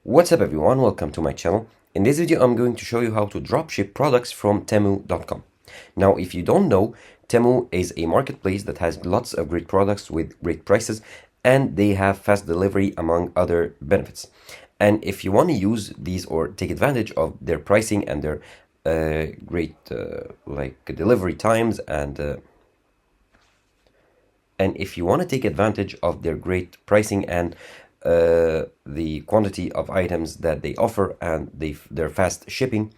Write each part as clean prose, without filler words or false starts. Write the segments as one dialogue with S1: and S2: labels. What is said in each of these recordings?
S1: What's up everyone, welcome to my channel. In this video I'm going to show you how to dropship products from Temu.com. Now if you don't know, Temu is a marketplace that has lots of great products with great prices and they have fast delivery among other benefits. And if you want to use these or take advantage of their pricing and their great delivery times and if you want to take advantage of their great pricing and the quantity of items that they offer and their fast shipping,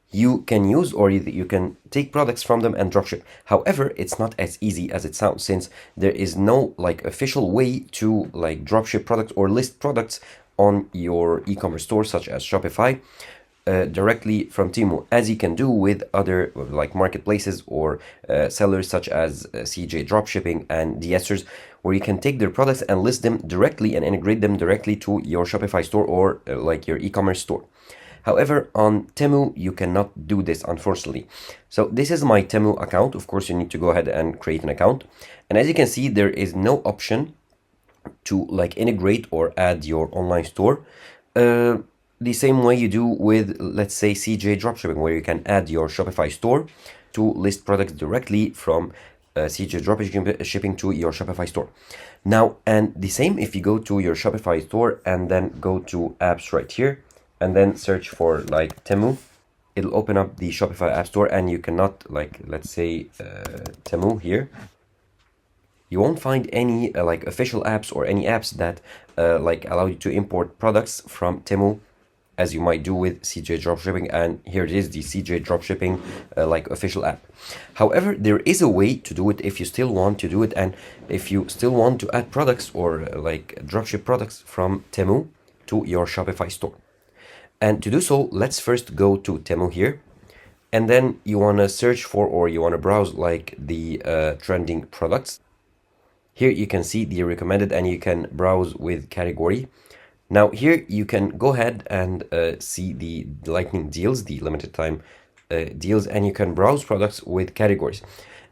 S1: you can use or you can take products from them and dropship. However, it's not as easy as it sounds, since there is no official way to dropship products or list products on your e-commerce store such as Shopify directly from Temu, as you can do with other marketplaces or sellers such as CJ Dropshipping and DSers, where you can take their products and list them directly and integrate them directly to your Shopify store or your e-commerce store. However, on Temu, you cannot do this, unfortunately. So this is my Temu account. Of course, you need to go ahead and create an account. And as you can see, there is no option to integrate or add your online store. The same way you do with, let's say, CJ Dropshipping, where you can add your Shopify store to list products directly from CJ Dropshipping to your Shopify store. Now, and the same if you go to your Shopify store and then go to apps right here and then search for Temu, it'll open up the Shopify app store and you cannot let's say Temu here. You won't find any official apps or any apps that allow you to import products from Temu, as you might do with CJ Dropshipping, and here it is, the CJ Dropshipping official app. However, there is a way to do it if you still want to do it, and if you still want to add products or dropship products from Temu to your Shopify store. And to do so, let's first go to Temu here, and then you want to search for, or you want to browse the trending products. Here you can see the recommended and you can browse with category. Now here you can go ahead and see the lightning deals, the limited time deals, and you can browse products with categories.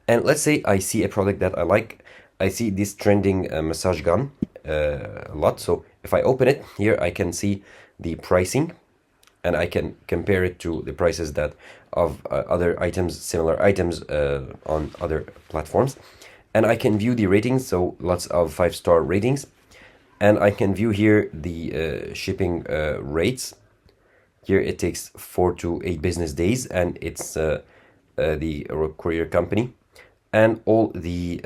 S1: And let's say I see a product that I like. I see this trending massage gun a lot. So if I open it here, I can see the pricing and I can compare it to the prices that of other items, similar items on other platforms. And I can view the ratings, so lots of 5-star ratings. And I can view here the shipping rates. Here it takes 4 to 8 business days, and it's the courier company, and all the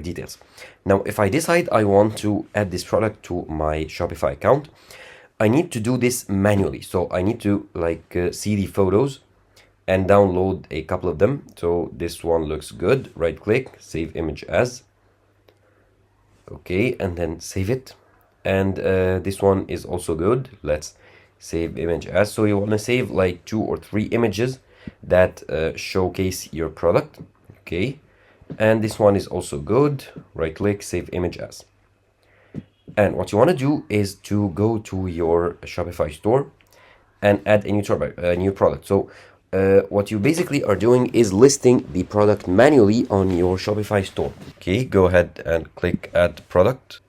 S1: details. Now, if I decide I want to add this product to my Shopify account, I need to do this manually. So I need to see the photos and download a couple of them. So this one looks good. Right click, save image as. Okay, and then save it. And this one is also good. Let's save image as. So you want to save 2 or 3 images that showcase your product. Okay, and this one is also good. Right click, save image as. And what you want to do is to go to your Shopify store and add a new product. So what you basically are doing is listing the product manually on your Shopify store. Okay, go ahead and click add product.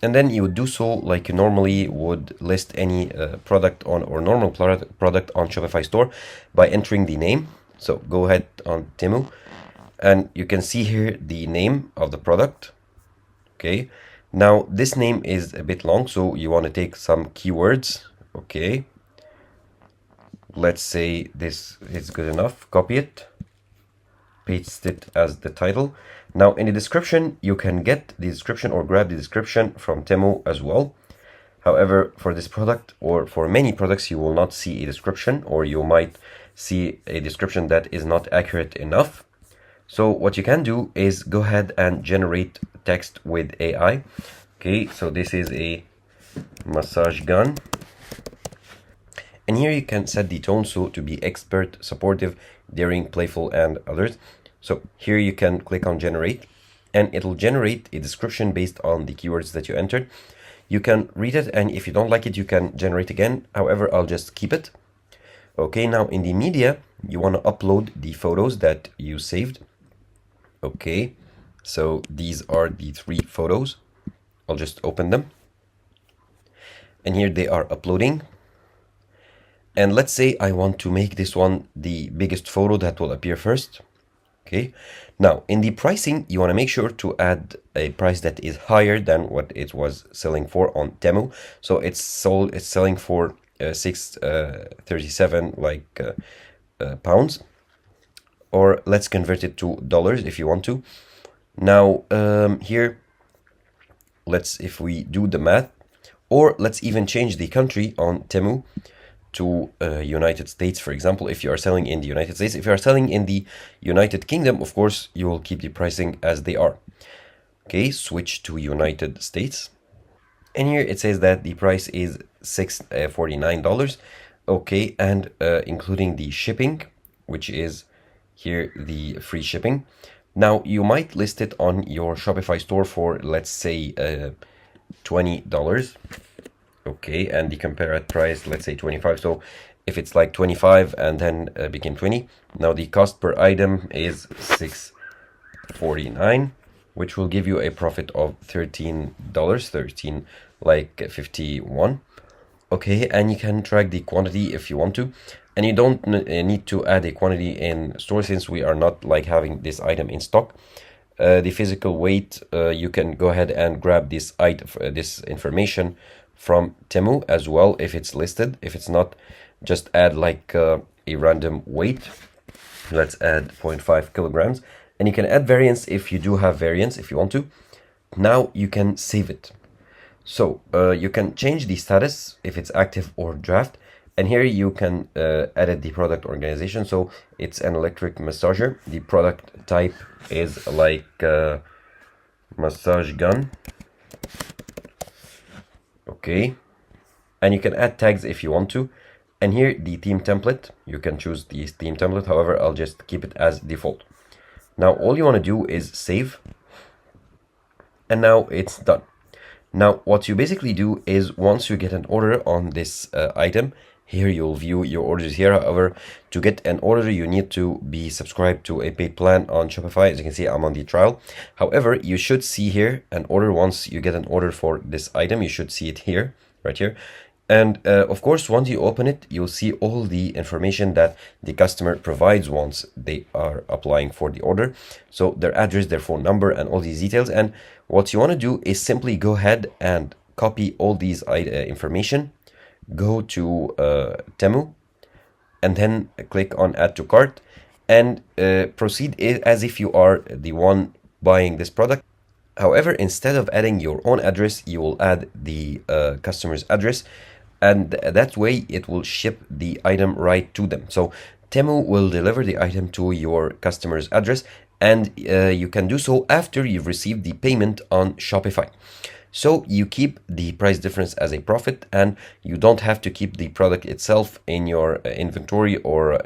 S1: And then you would do so like you normally would list any product on or normal product on Shopify store by entering the name. So go ahead on Temu and you can see here the name of the product. Okay, now this name is a bit long, so you want to take some keywords. Okay, let's say this is good enough. Copy it, paste it as the title. Now in the description, you can get the description or grab the description from Temu as well. However, for this product or for many products, you will not see a description, or you might see a description that is not accurate enough. So what you can do is go ahead and generate text with AI. Okay, so this is a massage gun. And here you can set the tone so to be expert, supportive, daring, playful, and others. So here you can click on generate and it'll generate a description based on the keywords that you entered. You can read it, and if you don't like it, you can generate again. However, I'll just keep it. Okay, now in the media, you want to upload the photos that you saved. Okay, so these are the 3 photos. I'll just open them. And here they are uploading. And let's say I want to make this one the biggest photo that will appear first. Okay. Now in the pricing, you want to make sure to add a price that is higher than what it was selling for on Temu. So it's selling for 637 pounds, or let's convert it to dollars if you want to. Now here, if we do the math, or let's even change the country on Temu to United States, for example. If you are selling in the United States, if you are selling in the United Kingdom, of course, you will keep the pricing as they are. Okay, switch to United States. And here it says that the price is $649. Okay, and including the shipping, which is here the free shipping. Now you might list it on your Shopify store for, let's say, $20. Okay, and the compared price, let's say 25. So if it's like 25 and then became 20, now the cost per item is $649, which will give you a profit of $13, 51. Okay, and you can track the quantity if you want to, and you don't need to add a quantity in store since we are not like having this item in stock. The physical weight, you can go ahead and grab this this information from Temu as well if it's listed. If it's not, just add like a random weight. Let's add 0.5 kilograms, and you can add variance if you do have variance if you want to. Now you can save it. So you can change the status if it's active or draft, and here you can edit the product organization. So it's an electric massager. The product type is like massage gun. Okay, and you can add tags if you want to. And here the theme template, you can choose the theme template. However, I'll just keep it as default. Now all you want to do is save, and now it's done. Now what you basically do is once you get an order on this item, here you'll view your orders here. However, to get an order, you need to be subscribed to a paid plan on Shopify. As you can see, I'm on the trial. However, you should see here an order. Once you get an order for this item, you should see it here, right here. And of course, once you open it, you'll see all the information that the customer provides once they are applying for the order. So their address, their phone number, and all these details. And what you want to do is simply go ahead and copy all these information. Go to Temu, and then click on add to cart, and proceed as if you are the one buying this product. However, instead of adding your own address, you will add the customer's address, and that way it will ship the item right to them. So Temu will deliver the item to your customer's address, and you can do so after you've received the payment on Shopify. So you keep the price difference as a profit, and you don't have to keep the product itself in your inventory or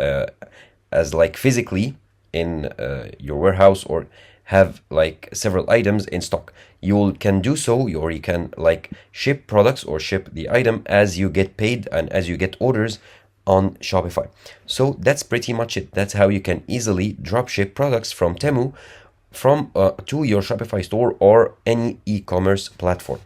S1: as like physically in your warehouse, or have like several items in stock. You can do so, or you can like ship products or ship the item as you get paid and as you get orders on Shopify. So that's pretty much it. That's how you can easily dropship products from Temu to your Shopify store or any e-commerce platform.